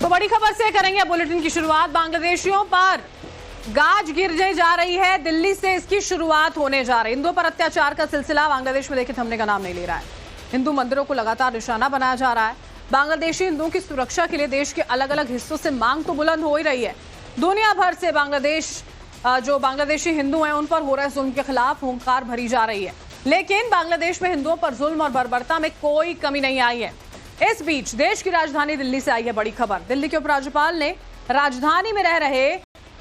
तो बड़ी खबर से करेंगे बुलेटिन की शुरुआत। बांग्लादेशियों पर गाज गिरने जा रही है, दिल्ली से इसकी शुरुआत होने जा रही है। हिंदुओं पर अत्याचार का सिलसिला बांग्लादेश में देखिए थमने का नाम नहीं ले रहा है। हिंदू मंदिरों को लगातार निशाना बनाया जा रहा है। बांग्लादेशी हिंदुओं की सुरक्षा के लिए देश के अलग अलग हिस्सों से मांग तो बुलंद हो ही रही है। दुनिया भर से जो बांग्लादेशी हिंदू हैं उन पर हो रहे जुल्म के खिलाफ हुंकार भरी जा रही है, लेकिन बांग्लादेश में हिंदुओं पर जुल्म और बर्बरता में कोई कमी नहीं आई है। इस बीच देश की राजधानी दिल्ली से आई है बड़ी खबर। दिल्ली के उपराज्यपाल ने राजधानी में रह रहे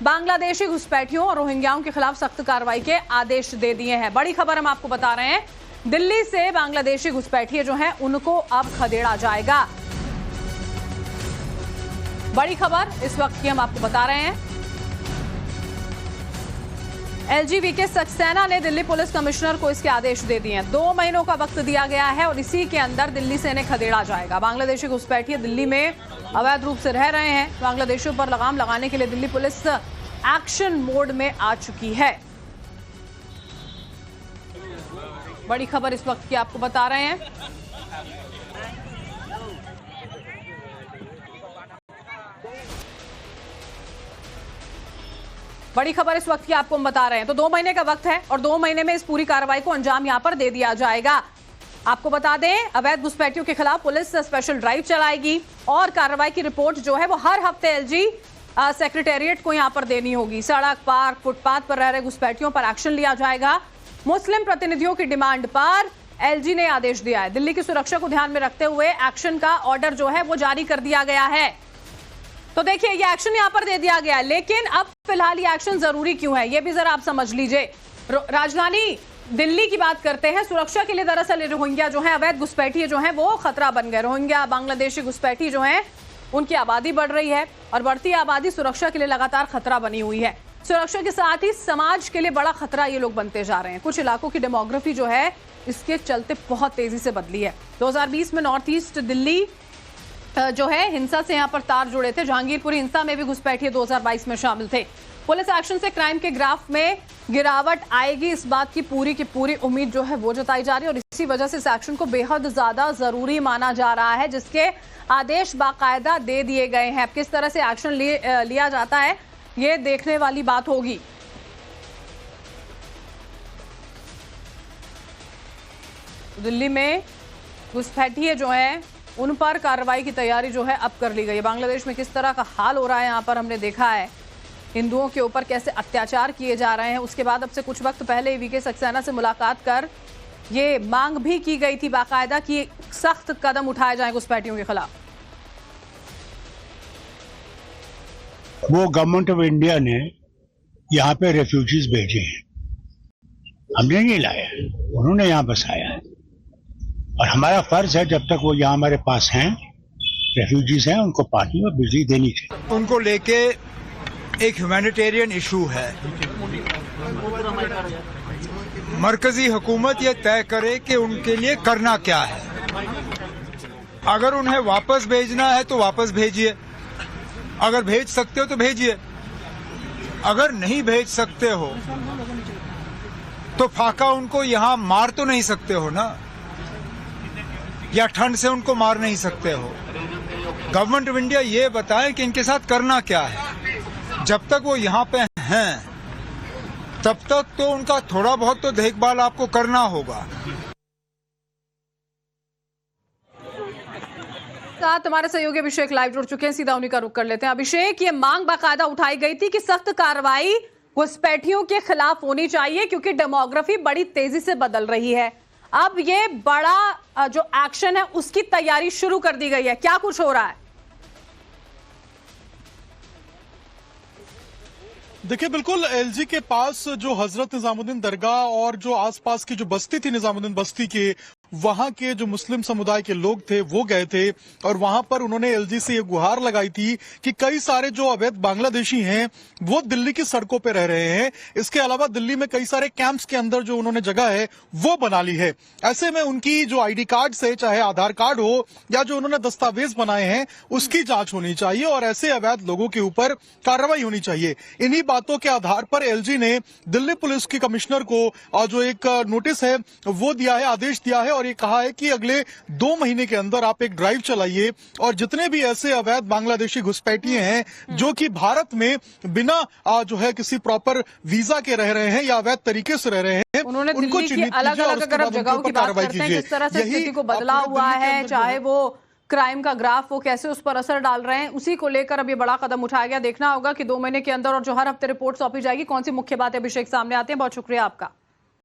बांग्लादेशी घुसपैठियों और रोहिंग्याओं के खिलाफ सख्त कार्रवाई के आदेश दे दिए हैं। बड़ी खबर हम आपको बता रहे हैं, दिल्ली से बांग्लादेशी घुसपैठिए जो हैं उनको अब खदेड़ा जाएगा। बड़ी खबर इस वक्त की हम आपको बता रहे हैं। LGVK सक्सेना ने दिल्ली पुलिस कमिश्नर को इसके आदेश दे दिए हैं। 2 महीनों का वक्त दिया गया है और इसी के अंदर दिल्ली से इन्हें खदेड़ा जाएगा। बांग्लादेशी घुसपैठिए दिल्ली में अवैध रूप से रह रहे हैं। बांग्लादेशियों पर लगाम लगाने के लिए दिल्ली पुलिस एक्शन मोड में आ चुकी है। बड़ी खबर इस वक्त की आपको बता रहे हैं। बड़ी खबर इस वक्त की आपको हम बता रहे हैं। तो 2 महीने का वक्त है और 2 महीने में इस पूरी कार्रवाई को अंजाम यहां पर दे दिया जाएगा। आपको बता दें, अवैध घुसपैठियों के खिलाफ पुलिस स्पेशल ड्राइव चलाएगी और कार्रवाई की रिपोर्ट जो है वो हर हफ्ते LG सेक्रेटेरिएट को यहां पर देनी होगी। सड़क, पार्क, फुटपाथ पर रह रहे घुसपैठियों पर एक्शन लिया जाएगा। मुस्लिम प्रतिनिधियों की डिमांड पर LG ने आदेश दिया है। दिल्ली की सुरक्षा को ध्यान में रखते हुए एक्शन का ऑर्डर जो है वो जारी कर दिया गया है। तो देखिए ये एक्शन यहां पर दे दिया गया है, लेकिन अब फिलहाल ये एक्शन जरूरी क्यों है ये भी जरा आप समझ लीजिए। राजधानी दिल्ली की बात करते हैं। सुरक्षा के लिए दरअसल रोहिंग्या जो है, अवैध घुसपैठिए जो हैं वो खतरा बन गए। रोहिंग्या बांग्लादेशी घुसपैठी जो हैं उनकी आबादी बढ़ रही है और बढ़ती आबादी सुरक्षा के लिए लगातार खतरा बनी हुई है। सुरक्षा के साथ ही समाज के लिए बड़ा खतरा ये लोग बनते जा रहे हैं। कुछ इलाकों की डेमोग्राफी जो है इसके चलते बहुत तेजी से बदली है। 2020 में नॉर्थ ईस्ट दिल्ली जो है हिंसा से यहां पर तार जुड़े थे। जहांगीरपुरी हिंसा में भी घुसपैठिए 2022 में शामिल थे। पुलिस एक्शन से क्राइम के ग्राफ में गिरावट आएगी, इस बात की पूरी उम्मीद जो है वो जताई जा रही है और इसी वजह से इस एक्शन को बेहद ज्यादा जरूरी माना जा रहा है, जिसके आदेश बाकायदा दे दिए गए हैं। किस तरह से एक्शन लिया जाता है ये देखने वाली बात होगी। दिल्ली में घुसपैठिए जो है उन पर कार्रवाई की तैयारी जो है अब कर ली गई है। बांग्लादेश में किस तरह का हाल हो रहा है यहाँ पर हमने देखा है, हिंदुओं के ऊपर कैसे अत्याचार किए जा रहे हैं। उसके बाद अब से कुछ वक्त पहले VK सक्सेना से मुलाकात कर ये मांग भी की गई थी बाकायदा कि सख्त कदम उठाए जाए घुसपैठियों के खिलाफ। वो गवर्नमेंट ऑफ इंडिया ने यहाँ पे रेफ्यूजीज भेजे हैं, हमने नहीं लाया, उन्होंने यहाँ बसाया है और हमारा फर्ज है जब तक वो यहाँ हमारे पास हैं, रेफ्यूजीज हैं, उनको पानी और बिजली देनी चाहिए। उनको लेके एक ह्यूमैनिटेरियन इशू है। मरकजी हुकूमत ये तय करे कि उनके लिए करना क्या है। अगर उन्हें वापस भेजना है तो वापस भेजिए, अगर भेज सकते हो तो भेजिए, अगर नहीं भेज सकते हो तो फाका उनको यहाँ मार तो नहीं सकते हो ना, या ठंड से उनको मार नहीं सकते हो। गवर्नमेंट ऑफ इंडिया ये बताए कि इनके साथ करना क्या है। जब तक वो यहाँ पे हैं तब तक तो उनका थोड़ा बहुत तो देखभाल आपको करना होगा। साथ हमारे सहयोगी अभिषेक लाइव जुड़ चुके हैं, सीधा उन्हीं का रुख कर लेते हैं। अभिषेक, ये मांग बाकायदा उठाई गई थी कि सख्त कार्रवाई घुसपैठियों के खिलाफ होनी चाहिए क्योंकि डेमोग्राफी बड़ी तेजी से बदल रही है। अब ये बड़ा जो एक्शन है उसकी तैयारी शुरू कर दी गई है, क्या कुछ हो रहा है? देखिए बिल्कुल, LG के पास जो हजरत निजामुद्दीन दरगाह और जो आसपास की जो बस्ती थी निजामुद्दीन बस्ती के, वहां के जो मुस्लिम समुदाय के लोग थे वो गए थे और वहां पर उन्होंने LG से ये गुहार लगाई थी कि कई सारे जो अवैध बांग्लादेशी हैं वो दिल्ली की सड़कों पे रह रहे हैं। इसके अलावा दिल्ली में कई सारे कैंप्स के अंदर जो उन्होंने जगह है वो बना ली है। ऐसे में उनकी जो ID कार्ड है, चाहे आधार कार्ड हो या जो उन्होंने दस्तावेज बनाए हैं, उसकी जांच होनी चाहिए और ऐसे अवैध लोगों के ऊपर कार्रवाई होनी चाहिए। इन्हीं बातों के आधार पर LG ने दिल्ली पुलिस की कमिश्नर को जो एक नोटिस है वो दिया है, आदेश दिया है और ये कहा है कि अगले 2 महीने के अंदर आप एक ड्राइव चलाइए और जितने भी ऐसे अवैध बांग्लादेशी घुसपैठिए हैं जो कि भारत में बिना जो है किसी प्रॉपर वीजा के रह रहे हैं या अवैध तरीके से रह रहे हैं, उन्होंने उनको दिल्ली की चिन्हित अलग कीजिए और अलग उसके अगर बाद आप जगहों उनके की ऊपर बात कार्रवाई करते हैं कीजिए। किस तरह से यही स्थिति को आप बदला पूरे हुआ दिल्ली के है, अंदर चाहे वो क्राइम का ग्राफ वो कैसे उस पर असर डाल रहे हैं, उसी को लेकर अब ये बड़ा कदम उठाया गया। देखना होगा कि 2 महीने के अंदर और जो हर हफ्ते रिपोर्ट सौंपी जाएगी कौन सी मुख्य बातें अभिषेक सामने आते हैं। बहुत शुक्रिया आपका।